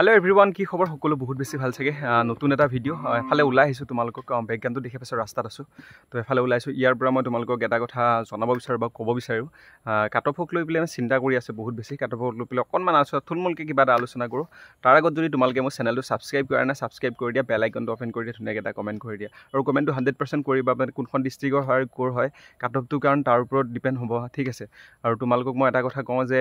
hello everyone की खबर सकलो बहुत बेसि ভাল চাগে নতুন এটা ভিডিও এফালে ওলাই আহিছো তোমালোকক বেকগ্ৰাউণ্ডটো দেখি পাইছো ৰাস্তাত আছো তো এফালে ওলাইছো ইয়াৰ পৰা মই তোমালোকক এটা কথা জনাব বিচাৰো বা ক'ব বিচাৰো কাটঅফক লৈ পেলাই চিন্তা কৰি আছে বহুত বেছি কাটঅফক লৈ পেলাই অকনমান থুলমুলকে কিবা এটা আলোচনা কৰো তাৰ আগত যদি তোমালোকে মোৰ চেনেলটো সাবস্ক্ৰাইব কৰা না সাবস্ক্ৰাইব কৰি দিয়া বেল আইকনটো অপেন কৰি দিয়া ধুনীয়াকৈ এটা কমেন্ট কৰি দিয়া আৰু কমেন্টটো 100% কৰিবা মানে কোনখন ডিস্ট্ৰিক্টৰ হয় কোৰ হয় কাটঅফটো কাৰণ তাৰ ওপৰত ডিপেন্ড হ'ব ঠিক আছে আৰু তোমালোকক মই এটা কথা কওঁ যে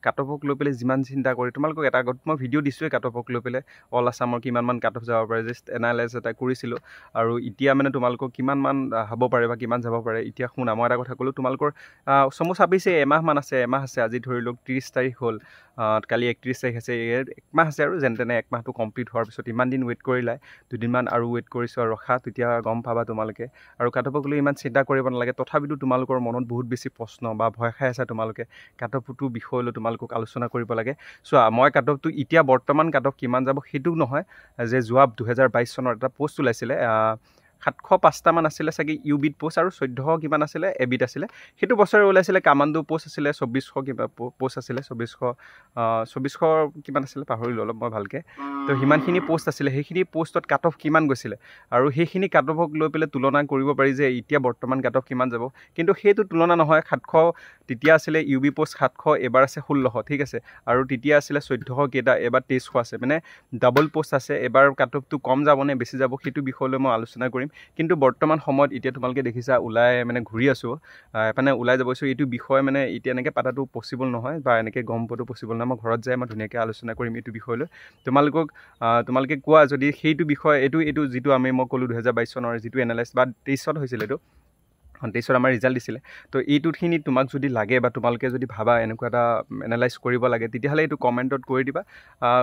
কাটঅফক লৈ পেলাই যিমান চিন্তা কৰি তোমালোকক এটা আগত মই ভিডিও কাটঅফক লৈ পেলাই অল আসামৰ কিমান মান কাটঅফ যাব পাৰে জাস্ট এনালাইজ এটা কৰিছিলো আৰু এতিয়া মানে তোমালোকক কিমান মান হ'ব পাৰে বা কিমান যাব পাৰে এতিয়া শুনা মই এটা কথা ক'লো তোমালোকৰ সমু ছাব্বিছে এমাহ মান আছে এমাহ আছে আজি ধৰি লওক 30 তাৰিখ হ'ল কালি 31 তাৰিখ আছে একমাহ আছে আৰু যেনতেনে একমাহটো কমপ্লিট হোৱাৰ পিছত ইমান দিন ৱেইট কৰিলাই দুদিনমান আৰু ৱেইট কৰিছো আৰু ৰখা তেতিয়া গম পাবা তোমালোকে আৰু কাটঅফক লৈ ইমান চিন্তা কৰিব নালাগে তথাপিতো তোমালোকৰ মনত বহুত বেছি প্ৰশ্ন বা ভয় খাই আছে তোমালোকে কাটঅফটো বিষয় লৈ তোমালোকক আলোচনা কৰিব লাগে সো মই কাটঅফটো এতিয়া বৰ্তমান কাটঅফ কিমান যাব সেইটো নহয় যে যোৱা 2022 চনৰ এটা পোষ্ট ওলাইছিলে 705টা মান আছিল সাকি ইউবিট পোষ্ট আৰু 1400 কিমান আছিল এবিট আছিল হেতু বছৰ ওলাইছিল কামান্ডো পোষ্ট আছিল 2400 কিবা পোষ্ট আছিল 2400 কিমান আছিল পাহৰিলো অলপ মই ভালকে তো হিমানখিনি পোষ্ট আছিল হেখিনি পোষ্টত কাটঅফ কিমান গৈছিল আৰু হেখিনি কাটঅফক লৈ পেলে তুলনা কৰিব পাৰি যে এতিয়া বৰ্তমান কাটঅফ কিমান যাব কিন্তু হেতু তুলনা নহয় 700 তেতিয়া আছিল ইউবি পোষ্ট 700 এবাৰ আছে 1600 ঠিক আছে আৰু তেতিয়া আছিল 1400 কেটা এবাৰ 2300 আছে মানে ডাবল পোষ্ট আছে এবাৰ কাটঅফটো কম যাব নে বেছি যাব হেতু বিষয়লৈ মই আলোচনা কৰিম কিন্তু বৰ্তমান সময়ত এতিয়া তোমালকে দেখিছা উলাই মানে ঘুৰি আছো মানে উলাই যাবছো এটো বিষয় মানে এতিয়া এনেকে পাতাটো পসিবল নহয় বা এনেকে গম পটো পসিবল না মই ঘৰত যাই মই ধুনিয়াকে আলোচনা কৰিম এটো বিষয়লৈ তোমালকে কোৱা যদি হেতু বিষয় এটো যেটো আমি মই কলো 2022 চনৰ যেটো এনালাইজ বা 23 চনত হৈছিল এটো 23 আমাৰ ৰিজাল্ট দিছিল তো এইটোখিনি তোমাক যদি লাগে বা তোমালকে যদি ভাবা এনেকুৱা এটা এনালাইজ কৰিব লাগে তেতিয়া হলে এটো কমেন্টত কৰি দিবা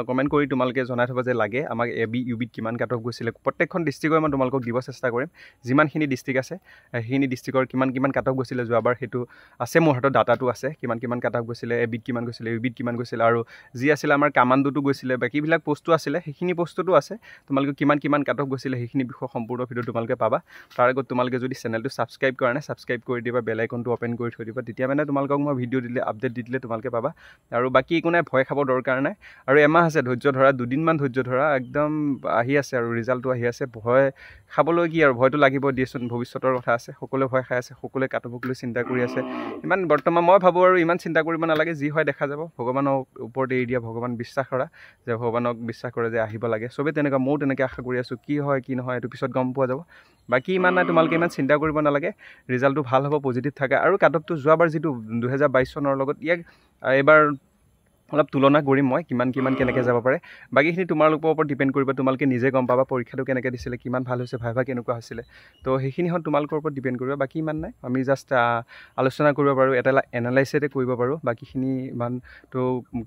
কমেন্ট কৰি তোমালকে জনাই থবা যে লাগে আমাক এবি ইউবিট কিমান কাটঅফ গৈছিল প্ৰত্যেকখন ডিস্ট্ৰিক্টৰ মই তোমালকক দিব চেষ্টা কৰিম যিমানখিনি ডিস্ট্ৰিক্ট আছে সেইখিনি ডিস্ট্ৰিক্টৰ কিমান কাটঅফ গৈছিল যোৱাবাৰ হেতু আছে মোৰ হাতত ডাটাটো আছে কিমান কাটঅফ গৈছিল এবিট কিমান গৈছিল ইউবিট কিমান গৈছিল আৰু যি আছিল আমাৰ কামান্ডোটো গৈছিল বাকি বিলাক পোষ্টটো আছিল সেইখিনি পোষ্টটো আছে তোমালকে কিমান কাটঅফ গৈছিল সেইখিনি বিষয় সম্পূৰ্ণ ভিডিও তোমালকে পাবা তাৰ আগত তোমালকে যদি চেনেলটো সাবস্ক্ৰাইব কাৰণে সাবস্ক্ৰাইব কৰি দিবা বেল আইকনটো ওপেন কৰি থৈ দিবা তেতিয়া মানে তোমালকক মই ভিডিও দিলে আপডেট দিলে তোমালকে পাবা আৰু বাকি একো নাই ভয় খাব দৰকাৰ নাই আৰু এমাহ আছে ধৈৰ্য ধৰা দুদিন মান ধৈৰ্য ধৰা একদম আহি আছে আৰু ৰিজাল্টটো আহি আছে ভয় খাবলৈ কি আৰু ভয়টো লাগিব দিয়েছন ভৱিষ্যতৰ কথা আছে সকলো ভয় খাই আছে সকলো কাটঅফক লৈ চিন্তা কৰি আছে ইমান বৰ্তমান মই ভাবো আৰু ইমান চিন্তা কৰিব নালাগে যি হয় দেখা যাব ভগৱানৰ ওপৰত এৰি দিয়া ভগৱান বিশ্বাস কৰা যে ভগৱানক বিশ্বাস কৰে যে আহিব লাগে সবে তেনেকা মই তেনেকা আশা কৰি আছো কি হয় কি নহয় এটো পিছত গম পোৱা যাব বাকি ইমান নাই তোমালকে ইমান চিন্তা কৰিব নালাগে ৰিজাল্টটো ভাল হ'ব পজিটিভ থাকে আৰু কাটঅফটো যোৱাবাৰ যেটো 2022 চনৰ লগত ইয়াক এবাৰ অলপ তুলনা কৰিম মই কিমান কেনেকৈ যাব পাৰে বাকিখিনি তোমালোকৰ ওপৰত ডিপেন্ড কৰিব তোমালকে নিজে গম পাবা পৰীক্ষাটো কেনেকৈ দিছিল কিমান ভাল হৈছে ভাইভা কেনেকুৱা হৈছিল তো হেখিনি হন তোমালোকৰ ওপৰত ডিপেন্ড কৰিব বাকি ইমান নাই আমি জাস্ট আলোচনা কৰিব পাৰো এটা এনালাইসিসে কৰিব পাৰো বাকিখিনি ইমান তো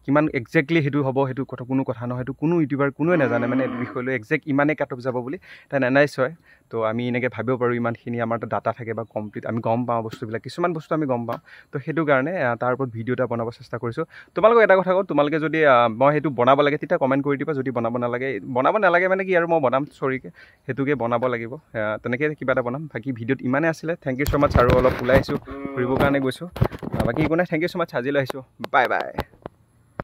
কিমান এক্স্যাক্টলি হেতু হ'ব হেতু কথা কোনো কথা নহয় হেতু কোনো ইউটিউবাৰ কোনোৱে নাজানে মানে বিষয়লৈ এক্স্যাক্ট ইমানে কাটঅফ যাব বুলি এটা এনালাইজ হয় তো আমি এনেকৈ ভাবিব পাৰো ইমানখিনি আমাৰ ডাটা থাকে বা কমপ্লিট আমি গম পাওঁ বস্তুবিলাক কিছুমান বস্তু আমি গম পাওঁ তো হেতু কাৰণে তাৰ ওপৰত ভিডিও এটা বনাব চেষ্টা কৰিছো তোমালোকক এটা কথা তোমালকে যদি মই হেতু বনাব লাগে তেতিয়া কমেন্ট কৰি দিবা যদি বনাব নালাগে মানে কি আৰু মই বনাম সৰিকে হেতুকে বনাব লাগিব তেনেকে কিবা এটা বনাম বাকি ভিডিওত ইমানে আছিল থ্যাংক ইউ সো মাচ আৰু অলপ ওলাই আইছো ঘুৰিব কাৰণে গৈছো বাকি কোনে থ্যাংক ইউ সো মাচ আজিলৈ আহিছো বাই বাই